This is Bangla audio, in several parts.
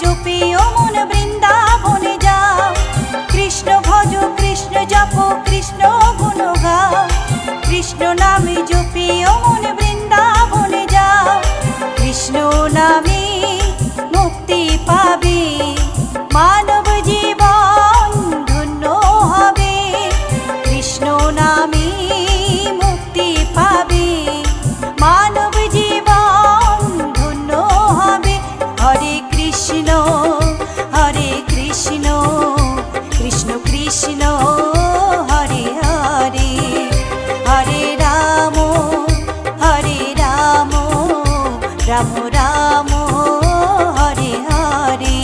জপি ও মন বৃন্দাবনে যাও। কৃষ্ণ ভজ কৃষ্ণ জপ কৃষ্ণ গুণ গাও। কৃষ্ণ নামে জপি ও মন বৃন্দাবনে যাও। কৃষ্ণ নামে মুক্তি পাবে, মানব জীবন ধন্য হবে। কৃষ্ণ নামে মুক্তি পাবে, মানব জীবন ধন্য হবে। হরে কৃষ্ণ কৃষ্ণ কৃষ্ণ হরে হরে, হরে রাম রাম রাম হরে হরে।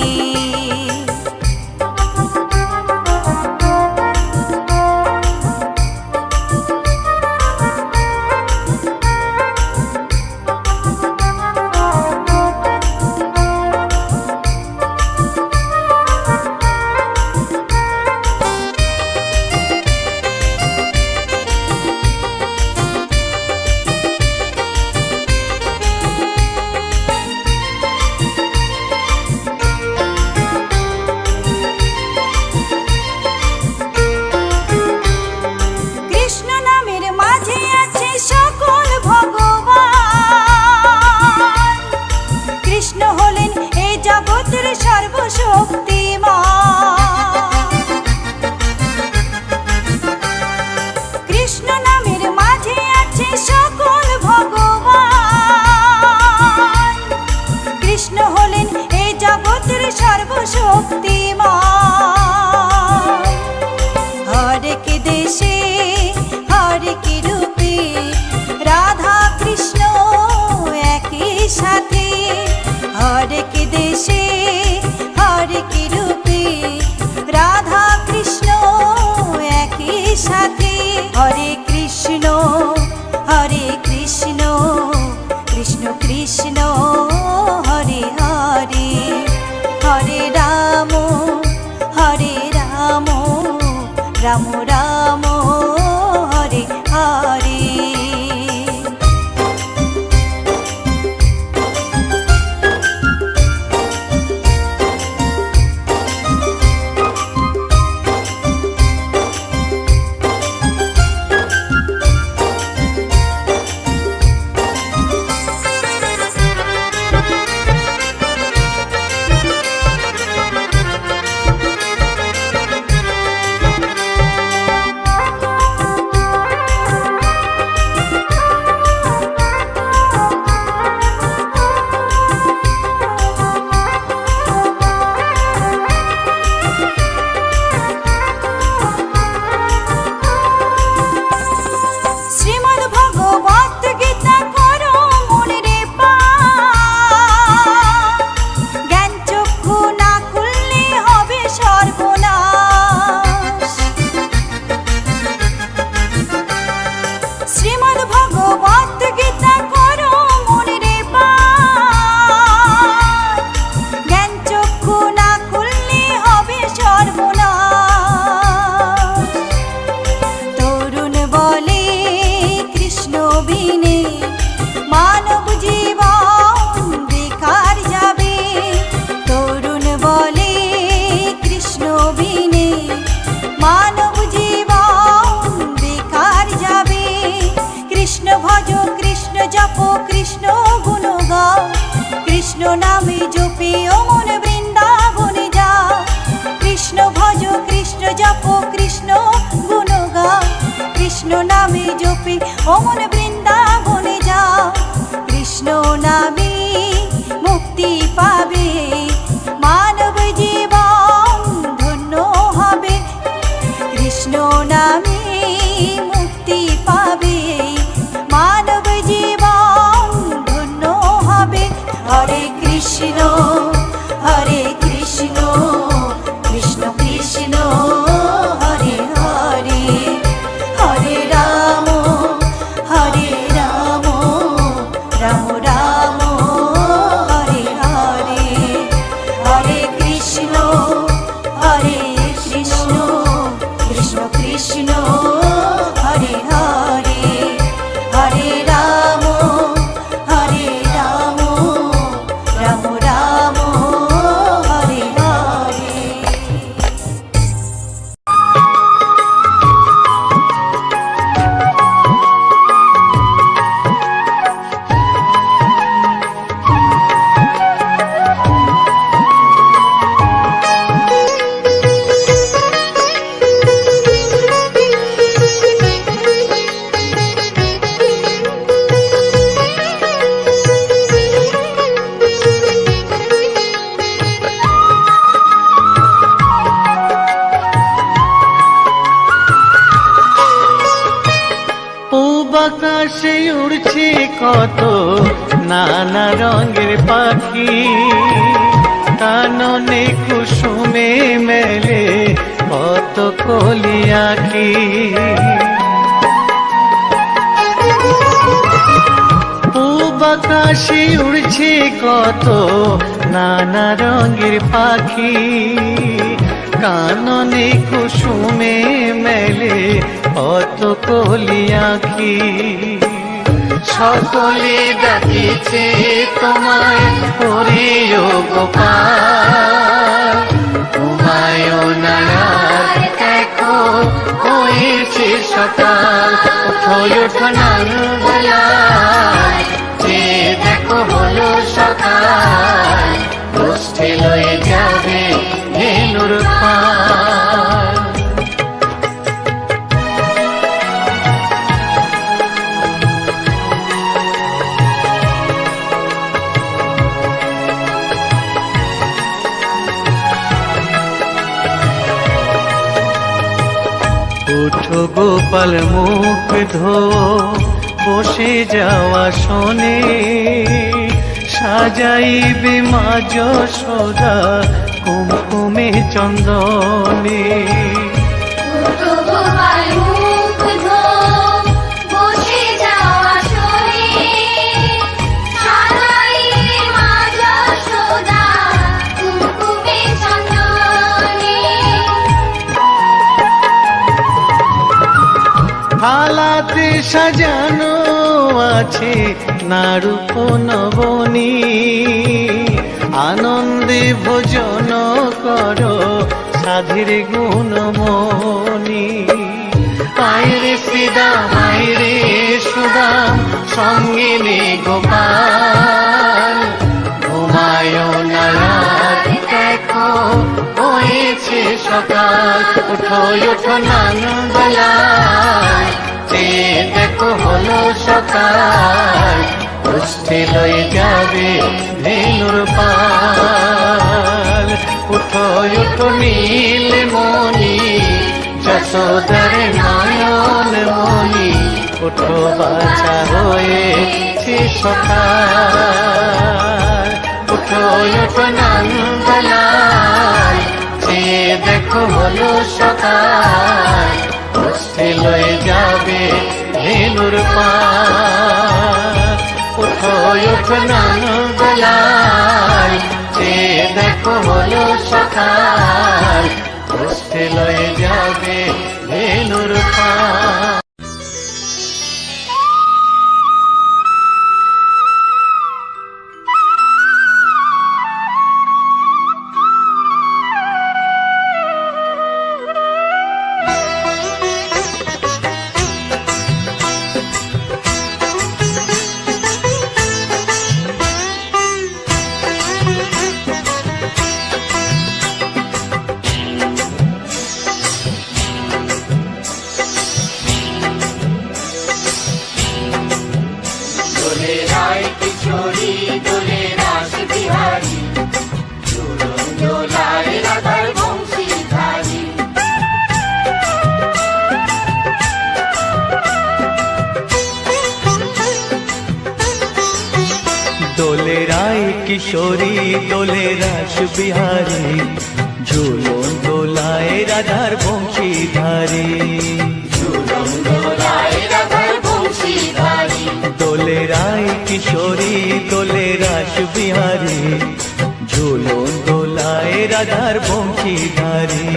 কৃষ্ণ নামের মাঝে আছে সকল ভগবান। কৃষ্ণ হলেন এই জগতের সর্বশক্তিমান। হরেক দেশে হরেক রূপে রাধা কৃষ্ণ একই সাথে। হরেক দেশে হরেক রূপে রাধা কৃষ্ণ একই সাথে। হরে কৃষ্ণ কৃষ্ণ কৃষ্ণ হরে হরে, হরে রাম রাম রাম হরে হরে। মানব জীবন বেকার যাবে। তরুণ বলে কৃষ্ণ বিনে মানব জীবন বেকার যাবে। কৃষ্ণ ভজ কৃষ্ণ জপ কৃষ্ণ গুণ গাও। কৃষ্ণ নামে জপি ও মন বৃন্দাবনে যাও। কৃষ্ণ ভজ কৃষ্ণ জপ কৃষ্ণ গুণ গাও। কৃষ্ণ নামে জপি ও মন বৃন্দাবনে যাও। কৃষ্ণ নামে মুক্তি পাবে, মানব জীবন ধন্য হবে। কৃষ্ণ নামে মুক্তি পাবে, মানব জীবন ধন্য হবে। হরে কৃষ্ণ কৃষ্ণ কৃষ্ণ হরে হরে, হরে রাম রাম রাম হরে হরে। হরে কৃষ্ণ কৃষ্ণ কৃষ্ণ হরে হরে, হরে রাম রাম রাম কত নানা রঙের পাখি, কাননে কুসুমে মেলে কত কলি আঁখি। পূব আকাশে উড়ছে কত নানা রঙের পাখি, কাননে কুসুমে মেলে কত কলি আঁখি। সকলে ডাকিছে তোমায় হরিও গোপাল, ঘুমায়ও না আর দেখো হয়েছে সকাল। ওঠো ওঠো নাঙ্গলায়, যে দেখো হলো সকাল, গোষ্ঠী লয়ে যাবে ধেনুর পাল। ওঠো গোপাল মুখ ধো, বসে যাওয়া শোনে, সাজাইবে মা যশোদা কুমকুমে চন্দনে। থালাতে সাজানো আছে নারূপ নবনী, আনন্দে ভোজন করো সাধের গুণমণি। আয়রে শ্রীদাম আয়রে সুদাম, সঙ্গে নে গোপাল, ঘুমায়ও না রাত দেখো হয়েছে সকাল। ওঠো ওঠো নাঙ্গলায়, যে দেখো হলো সকাল, গোষ্ঠী লয়ে যাবে ধেনুর পাল। উঠো উঠো নীলমণি, যশোদার নয়ন মণি, উঠো বাছা হয়েছে সকাল। উঠো উঠো নাঙ্গলায়, যে দেখো হলো সকাল, গোষ্ঠী লয়ে যাবে ধেনুর পাল। উঠো উঠো নাঙ্গলায়, যে দেখো হলো সকাল, গোষ্ঠী লয়ে যাবে ধেনুর পাল। দোলে রায় কিশোরী দোলে রাস বিহারী, ঝুলন দোলায় রাধার বংশীধারী। দোলে রায় কিশোরী দোলে রাস বিহারী, ঝুলন দোলায় রাধার বংশীধারী।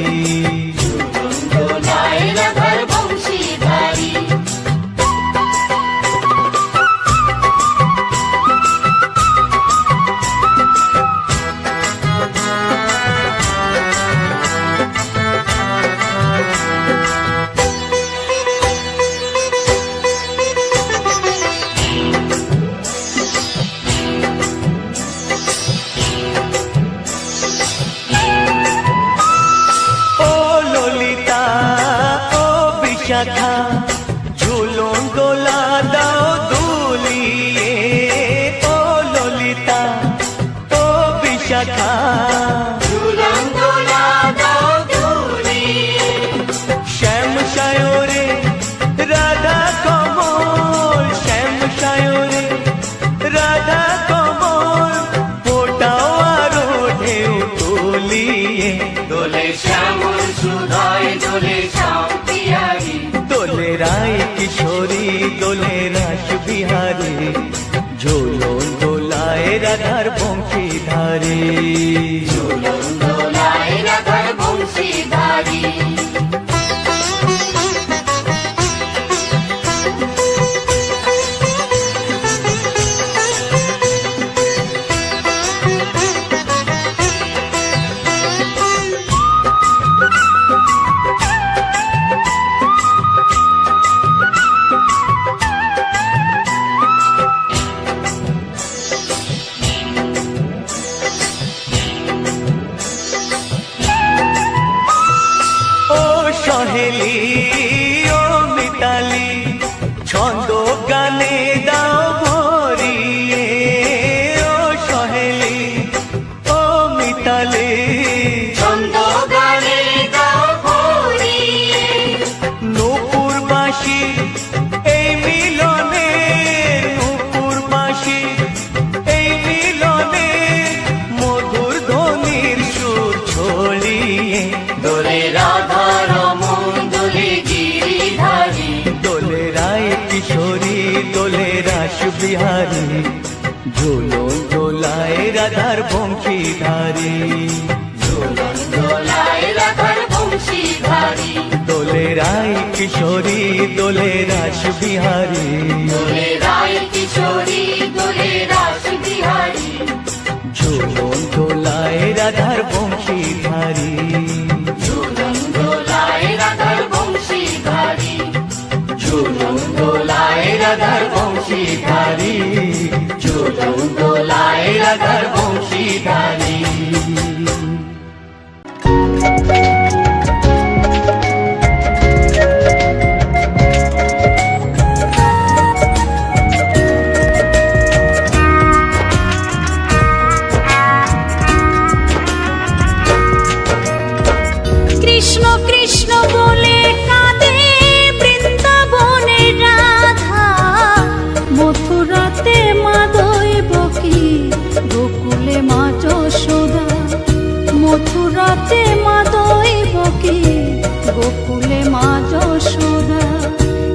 ও রাধার বংশীধারী। ঝুলন দোলায় রাধার বংশীধারী। সহেলি ও মিতালি ছন্দ গানে দাও ভরিয়ে। ও সহেলি ও মিতালি ছন্দ গানে দাও ভরিয়ে। নূপুর বাঁশি এই মিলনে, নূপুর বাঁশি এই মিলনে মধুর ধ্বনির সুর ছড়িয়ে। দোলে রাধা রমন দোলে গিরিধারী। দোলে রায় কিশোরী দোলে রাস বিহারী। ঝুলন দোলায় রাধার বংশীধারী। ঝুলন দোলায় রাধার বংশীধারী। দোলে রায় কিশোরী দোলে রাস বিহারী। দোলে রায় কিশোরী দোলে রাস বিহারী। ঝুলন দোলায় রাধার বংশীধারী। ঝুলন দোলায় রাধার বংশীধারী। ঝুলন দোলায় রাধার বংশীধারী। ঝুলন দোলায় রাধার বংশীধারী। কৃষ্ণ কৃষ্ণ বলে কাঁদে বৃন্দাবনের রাধা। মথুরাতে মা দৈবকী, গোকুলে মা যশোদা। মথুরাতে মা দৈবকী, গোকুলে মা যশোদা।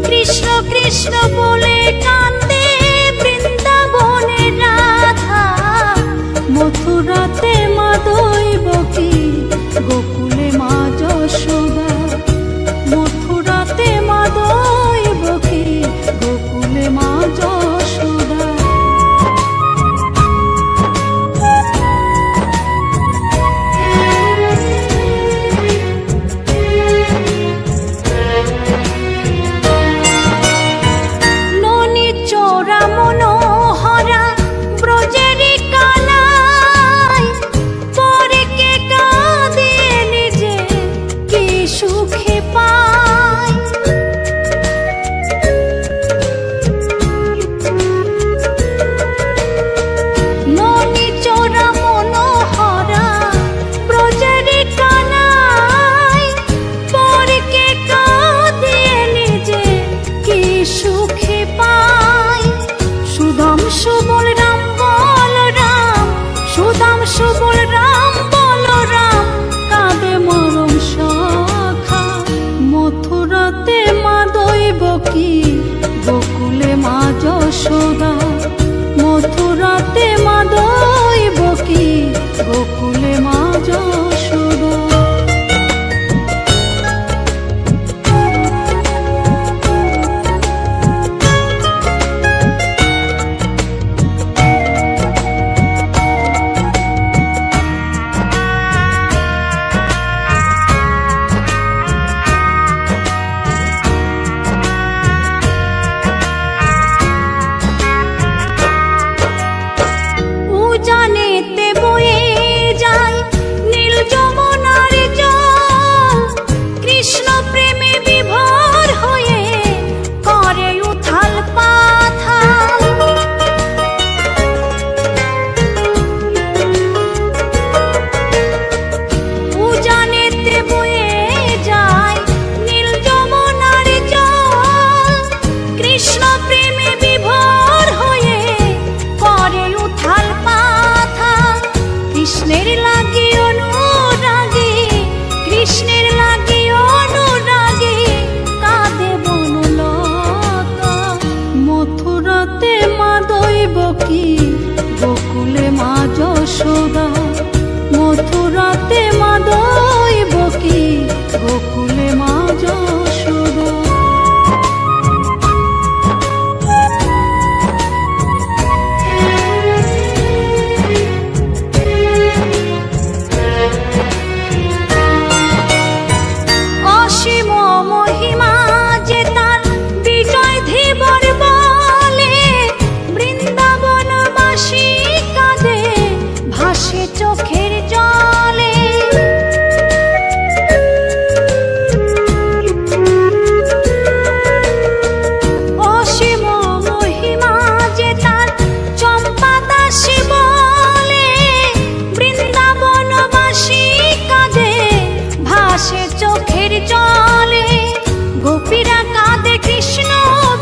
কৃষ্ণ কৃষ্ণ বলে কাঁদে বৃন্দাবনের রাধা। মথুরাতে মা দৈবকী, গোকুলে মা যশোদা। মথুরাতে মা দৈবকী, গোকুলে মা যশোদা। ননি চোরা মনোহরা ব্রজেরি কানাই। পরে কে কাঁদিয়ে নিজে কি সুখে পায়। ননি চোরা মনোহরা ব্রজেরি কানাই। পরে কে কাঁদিয়ে নিজে কি সুখে পায়। সুদাম সুবল রাম বল রাম। সুদাম সুবল রাম বল রাম। কাঁদে মরম সখা। মথুরাতে মা দৈবকী, গোকুলে মা যশোদা। মথুরাতে মা দৈবকী, গোকুলে মা যশোদা। যশোদা মথুরাতে মা দৈবকী গোকুলে মা যশোদা অসীম মহিমা যে তার বিজয় ধীবর বলে বৃন্দাবনবাসী কাঁদে ভাসে চোখের জলে অসীম মহিমা যে তার চম্পা দাসী বলে বৃন্দাবনবাসী কাঁদে ভাসে চোখের জলে গোপীরা কাঁদে কৃষ্ণ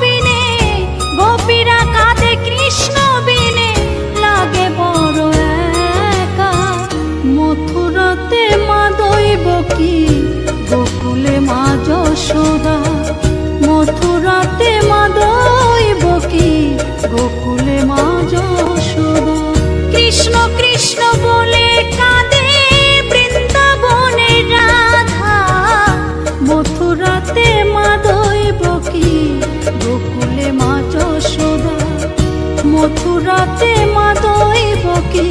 বিনে গোপীরা কাঁদে কৃষ্ণ বিনে লাগে বড় একা মথুরাতে মা দৈবকী গোকুলে মা যশোদা মথুরাতে মা দৈবকী গোকুলে মা যশোদা কৃষ্ণ কৃষ্ণ বলে কাঁদে বৃন্দাবনের রাধা মথুরাতে মা দৈবকী গোকুলে মা যশোদা মথুরাতে মা দৈবকী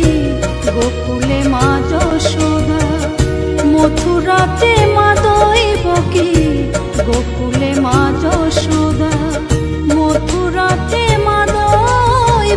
গোকুলে মা যশোদা মথুরাতে মা দৈবকী গোকুলে মা যশোদা মথুরাতে মা দৈবকী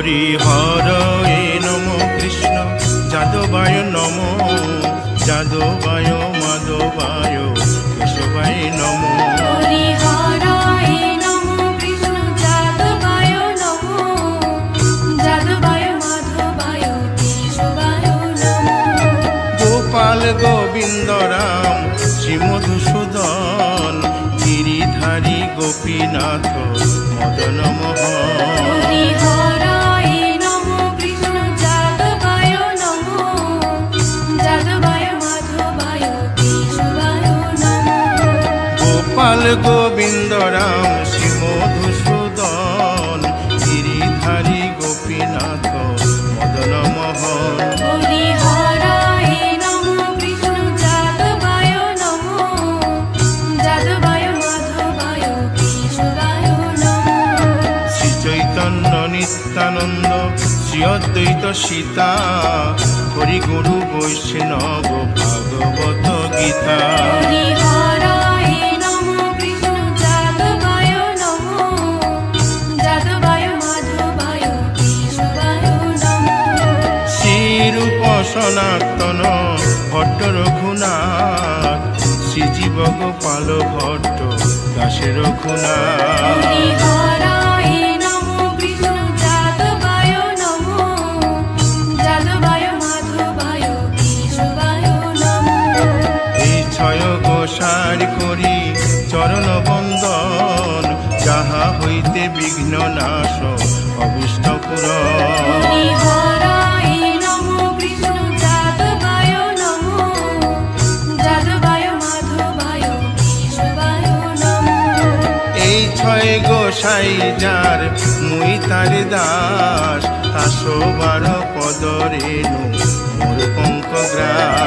হরি হরয়ে নম কৃষ্ণ যাদবায় নম যাদবায় মাধবায় কেশবায় নম হরি হরায় নমো কৃষ্ণ যাদবায় নমো যাদবায় মাধবায় কেশবায় নমো গোপাল গোবিন্দ রাম শ্রী মধুসূদন গিরিধারী গোপীনাথ মদন মোহন হরি হরায় নমো কৃষ্ণ যাদবায় নমো যাদবায় মাধবায় কেশবায় নমো গোপাল গোবিন্দ রাম শ্রী মধুসূদন গিরিধারী গোপীনাথ মদন মোহন হরি হরায় নমো কৃষ্ণ যাদবায় নমো যাদবায় মাধবায় কেশবায় নমো শ্রী চৈতন্য নিত্যানন্দ শ্রী অদ্বৈত সীতা হরি গুরু বৈষ্ণব ভাগবত গীতা হরি হরায় নমো কৃষ্ণ যাদবায় নমো যাদবায় মাধবায় কেশবায় নমো শ্রীরূপ সনাতন ভট্ট রঘুনাথ শ্রীজীব গোপাল ভট্ট দাসের রঘুনাথ হরি হরায় নমো কৃষ্ণ যাদবায় নমো যাদবায় মাধবায় কেশবায় নমো এই ছয় গোসার করি চরণ বন্দন যাহা হইতে বিঘ্ন নাশ অভিষ্ট পুরন হরি হরায় নমো কৃষ্ণ যাদবায় নমো যাদবায় মাধবায় কেশবায় নমো এই ছয় গোসাই যার মুই তার দাস তাসো বার পদ রেণু মোর পঙ্ক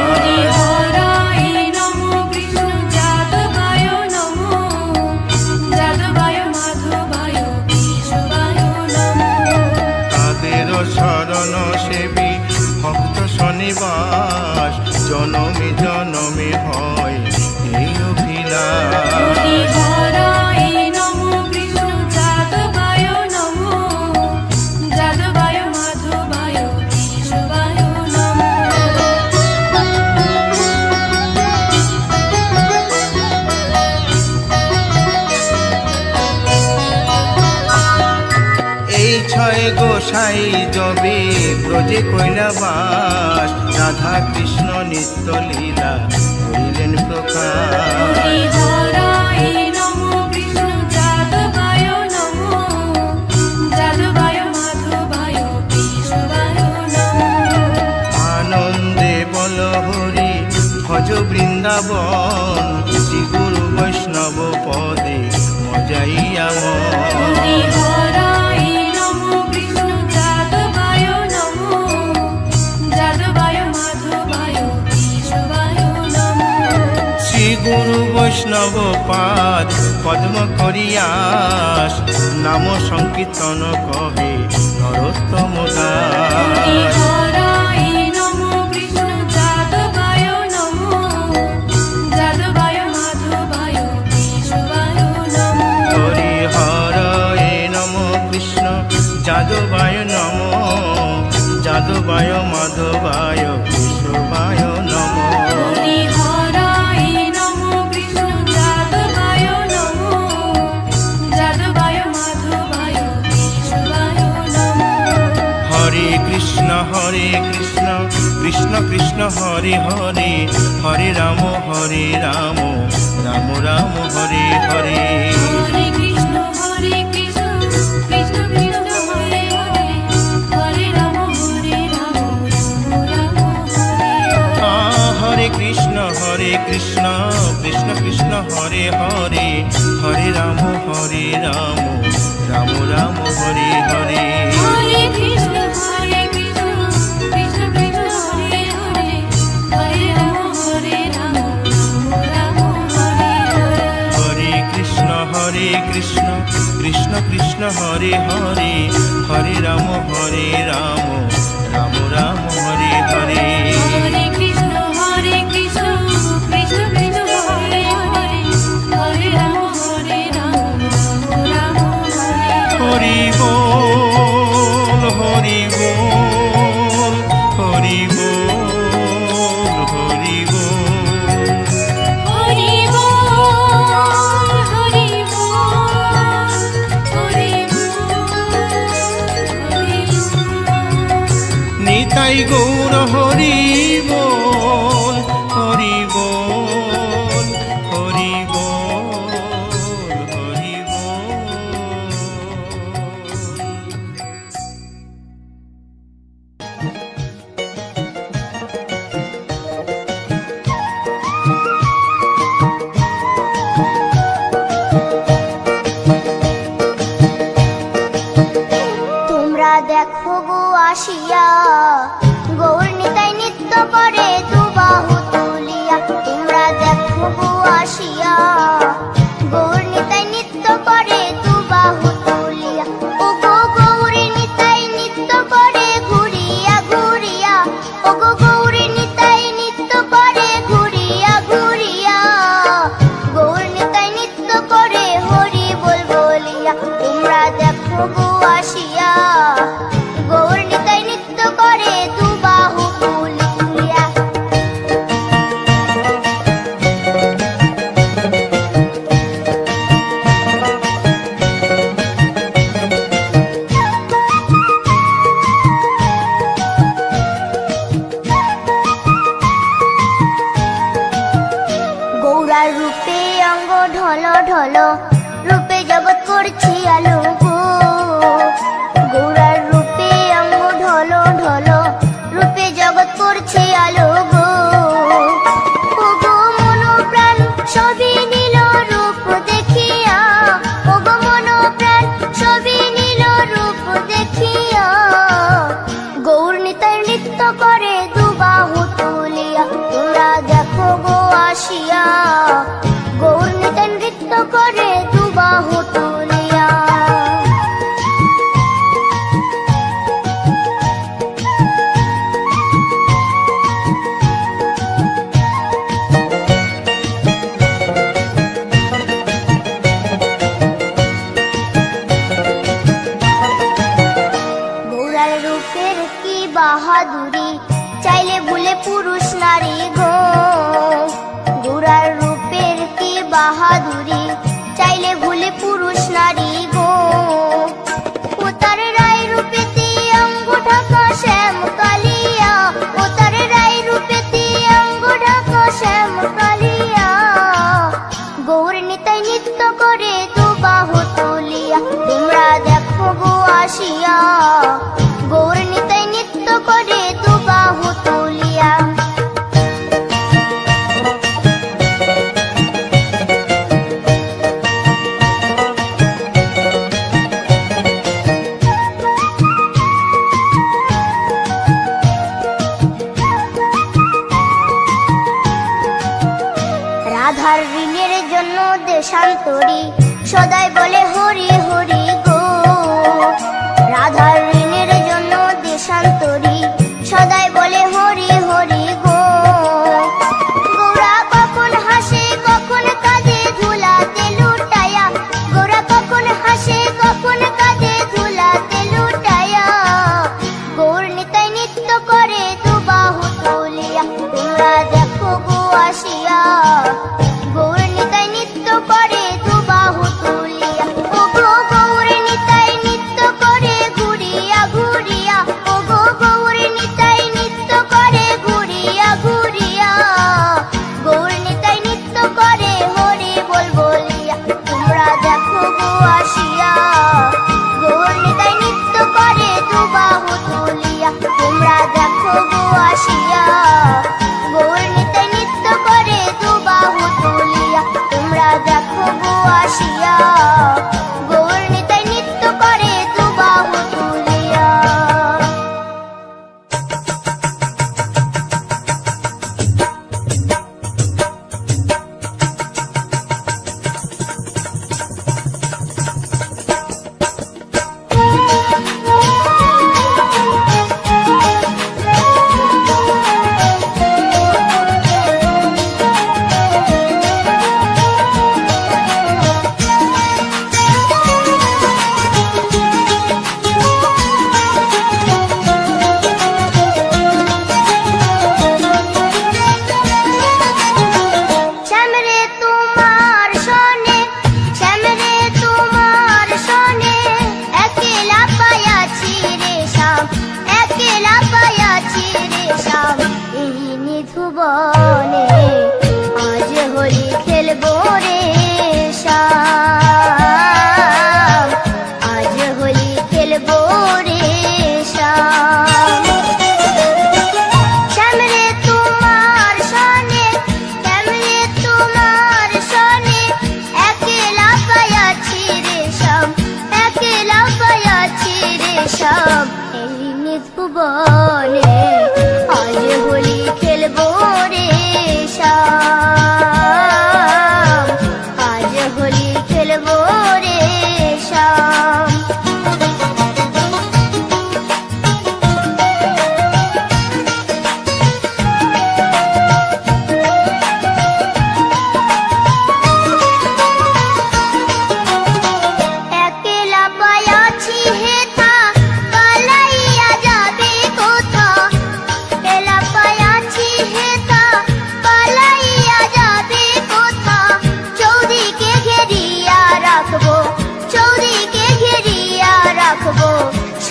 হরি গ্রাস হরায় নমো কৃষ্ণ যাদবায় নমো যাদবায় মাধবায় কেশবায় নমো তাদের শরণ সেবী ভক্ত শনিবাস জনমে জনমে হয় এই অভিলাষ হরি হরায় নমো কৃষ্ণ যাদবায় নমো যাদবায় মাধবায় কেশবায় নমো এই ছয় গোসাই যবে ব্রজে কৈলাবাস রাধা কৃষ্ণ নিত্য লীলা করিলেন প্রকাশ হরি হরায় নমো কৃষ্ণ যাদবায় নমো যাদবায় মাধবায় কেশবায় নমো আনন্দে বল হরি ভজ বৃন্দাবন শ্রী গুরু বৈষ্ণব পদে মজাইয়া হরি হরায় নমো কৃষ্ণ যাদবায় নমো যাদবায় মাধবায় কেশবায় নমো শ্রী গুরু বৈষ্ণব পাদ পদ্ম করিয়াস নাম সংকীর্তন কহে নরোত্তম হরি দাস হরায় নমো কৃষ্ণ যাদবায় নমো যাদবায় মাধবায় কেশবায় নমো হরি হরয়ে নম কৃষ্ণ যাদবায় নম যাদবায় মাধবায় কেশবায় নম হরি হরায় নমো কৃষ্ণ যাদবায় নমো যাদবায় মাধবায় কেশবায় নমো হরে কৃষ্ণ কৃষ্ণ কৃষ্ণ হরে হরে হরে রাম রাম রাম হরে হরে হরে কৃষ্ণ কৃষ্ণ কৃষ্ণ হরে হরে হরে রাম রাম হরে হরে হরে কৃষ্ণ কৃষ্ণ কৃষ্ণ হরে হরে হরে রাম রাম রাম হরে হরে হরে কৃষ্ণ কৃষ্ণ কৃষ্ণ হরে হরে হরে রাম রাম হরে হরে হরে কৃষ্ণ কৃষ্ণ কৃষ্ণ হরে হরে হরে রাম রাম রাম হরে হরে হরে কৃষ্ণ কৃষ্ণ কৃষ্ণ হরে হরে হরে রাম রাম রাম হরে হরে হরি বল হরি গৌর হরি বল, হরি বল, হরি বল, হরি বল। তোমরা দেখো গো আসিয়া গৌর নিতাই নৃত্য করে দুবাহু তুলিয়া। তোমরা দেখো গো আসিয়া গৌর নিতাই নৃত্য করে দুবাহু তুলিয়া। ও গো গৌরী নিতাই নৃত্য করে ঘুরিয়া ঘুরিয়া। ও গো গৌরী নিতাই নৃত্য করে ঘুরিয়া ঘুরিয়া। গৌর নিতাই নৃত্য করে হরি বল বলিয়া। তোমরা দেখো গো আসিয়া গৌর নিতাই নৃত্য করে দুবাহু তুলিয়া। গৌরার রূপে অঙ্গ ঢল ঢল, রূপে জগৎ করছি আলো গো। গৌরার রূপে অঙ্গ ঢল ঢল, রূপে জগৎ করছি আলো গো। ও গো মন প্রাণ সবই নীল রূপ দেখিয়া। ও গো মন প্রাণ সবই নীল রূপ দেখিয়া। গৌর নিতাই নৃত্য করে দুবাহু তুলিয়া। তোমরা দেখো গো আসিয়া গৌর নিতাই নৃত্য করে দুবাহু তুলিয়া। গৌরার রূপের কি বাহাদুরি, চাইলে ভুলে পুরুষ নারী গো। গৌরার রূপের কি বাহাদুরি, চাইলে ভুলে পুরুষ নারী গো। ও তার রায় রূপেতে অঙ্গ ঢাকা শ্যাম কালিয়া। ও তার রায় রূপেতে অঙ্গ ঢাকা শ্যাম কালিয়া। গৌর নিতাই নৃত্য করে দুবাহু তুলিয়া। তোমরা দেখো গো আসিয়া গৌর নিতাই নৃত্য করে দুবাহু তুলিয়া। রাধার ঋণের জন্য দেশান্তরী সদাই বলে হরি হরি গো। রাধার ঋণের জন্য দেশান্তরী সদাই বলে হরি হরি গো। গৌরা কখন হাসে কখন কাঁদে ধুলাতে লুটায়া। গৌরা কখন হাসে কখন কাঁদে ধুলাতে লুটায়া। গৌর নিতাই নৃত্য করে দুবাহু তুলিয়া। তোমরা দেখো গো আসিয়া গৌর নিতাই নৃত্য করে দুবাহু তুলিয়া। ও গো গৌর নিতাই নৃত্য করে ঘুরিয়া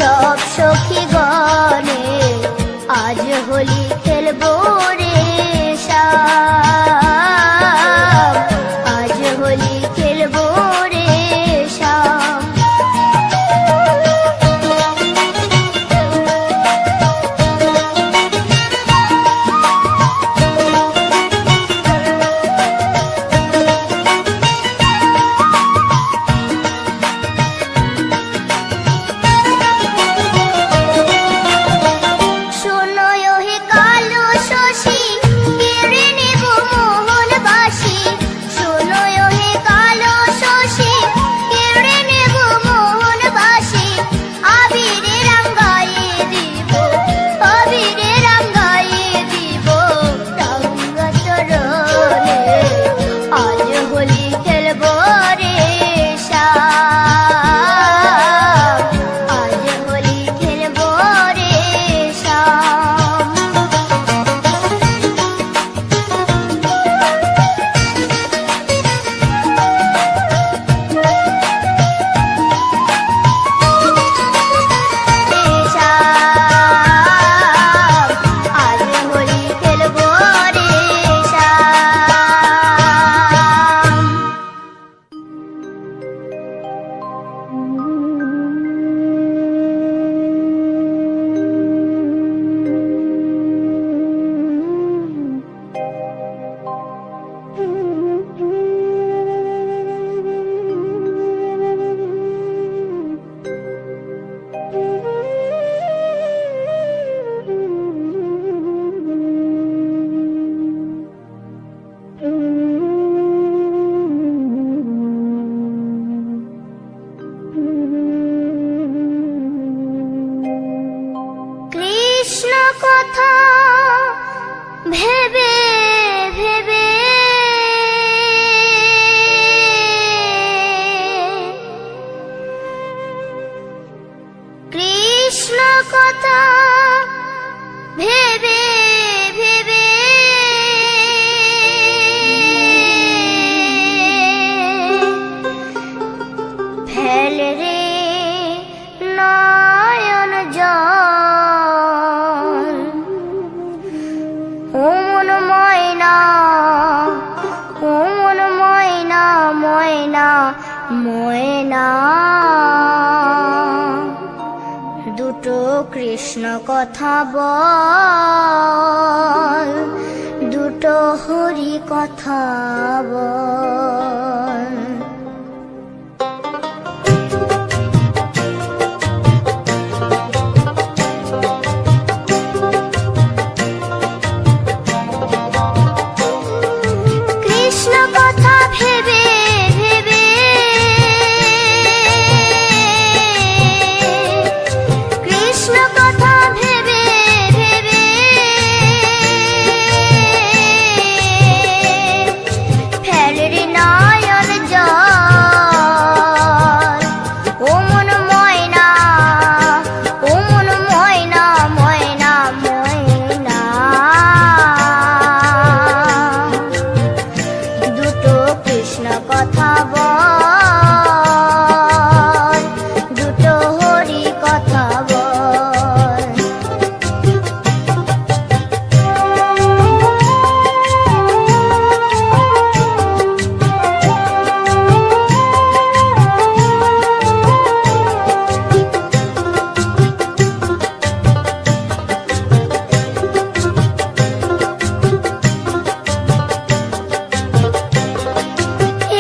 সব সখী গণে আজ হোলি খেলবো রে শ্যাম, আজ হোলি খেলবো রে শ্যাম। শোনো হে কালো শশী কেড়ে নেব মোহনবাসী, শোনো হে কালো শশী কেড়ে নেব মোহনবাসী। আবিরে রাঙ্গাইয়ে দিব, আবিরে রাঙ্গাইয়ে দিব রাঙ্গা চরণে, আজ হোলি খেলবো রে শ্যাম, আজ হোলি খেলবো রে শ্যাম। আজ হোলি খেলবো রে শ্যাম। কৃষ্ণ কথা ভেবে ভেবে কৃষ্ণ কথা ভেবে ভেবে ফেল রে নয়ন জল, ও মন ময়না, ও মন ময়না, ময়না ময়না। দুটো কৃষ্ণ কথা বল, দুটো হরি কথা বল। কৃষ্ণ কথা ভেবে ভেবে কৃষ্ণ কথা ভেবে ভেবে ফেল রে নয়ন জল, ও মন ময়না, ও মন ময়না, ময়না ময়না। দুটো কৃষ্ণ কথা বল, দুটো হরি কথা বল।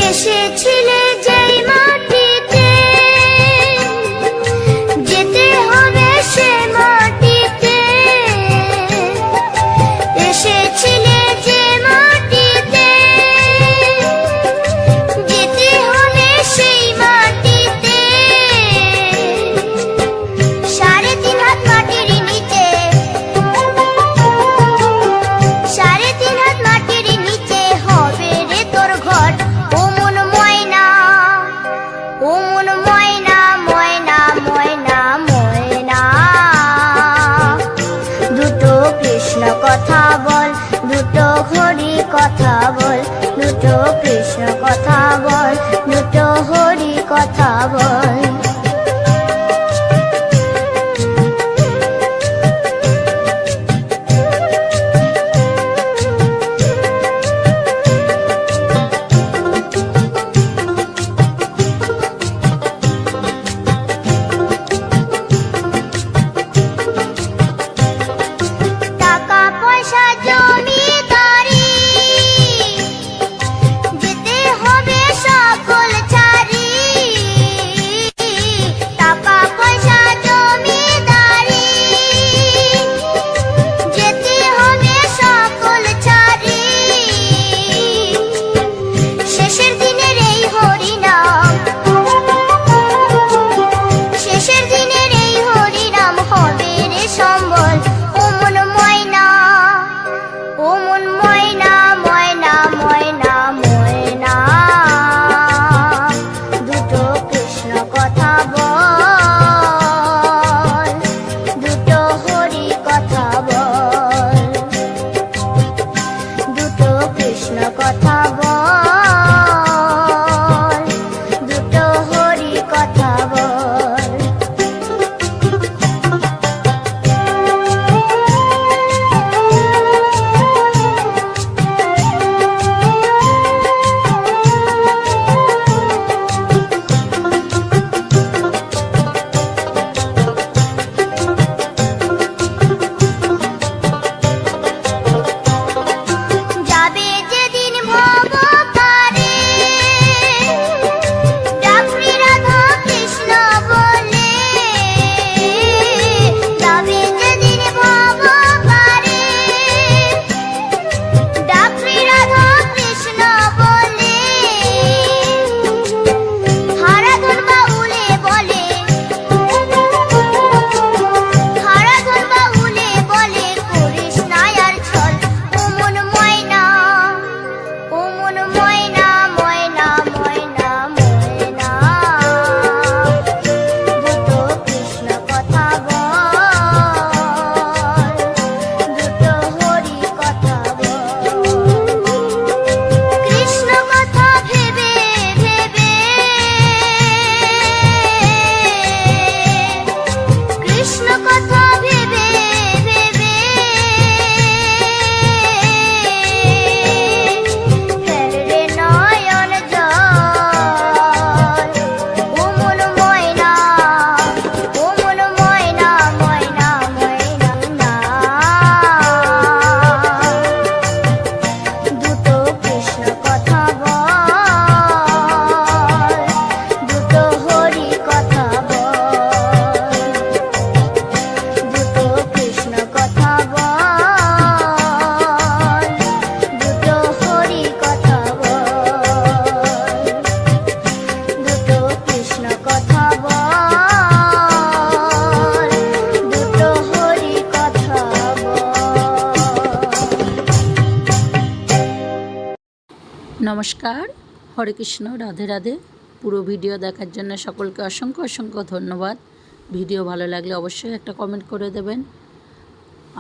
এসেছিলে যেই মাটিতে, যেতে হবে সে মাটিতে। এসেছিলে যে মাটিতে, যেতে হবে সেই মাটিতে। 3.5 হাত মাটির নিচে, 3.5 হাত মাটির নিচে হবে রে তোর ঘর। ও মন ময়না, নমস্কার, হরে কৃষ্ণ, রাধে রাধে। পুরো ভিডিও দেখার জন্য সকলকে অসংখ্য অসংখ্য ধন্যবাদ। ভিডিও ভালো লাগলে অবশ্যই একটা কমেন্ট করে দেবেন।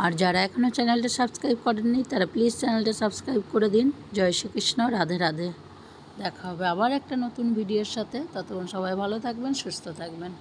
আর যারা এখনও চ্যানেলটা সাবস্ক্রাইব করেননি তারা প্লিজ চ্যানেলটা সাবস্ক্রাইব করে দিন। জয় শ্রীকৃষ্ণ, রাধে রাধে। দেখা হবে আবার একটা নতুন ভিডিওর সাথে। ততক্ষণ সবাই ভালো থাকবেন, সুস্থ থাকবেন।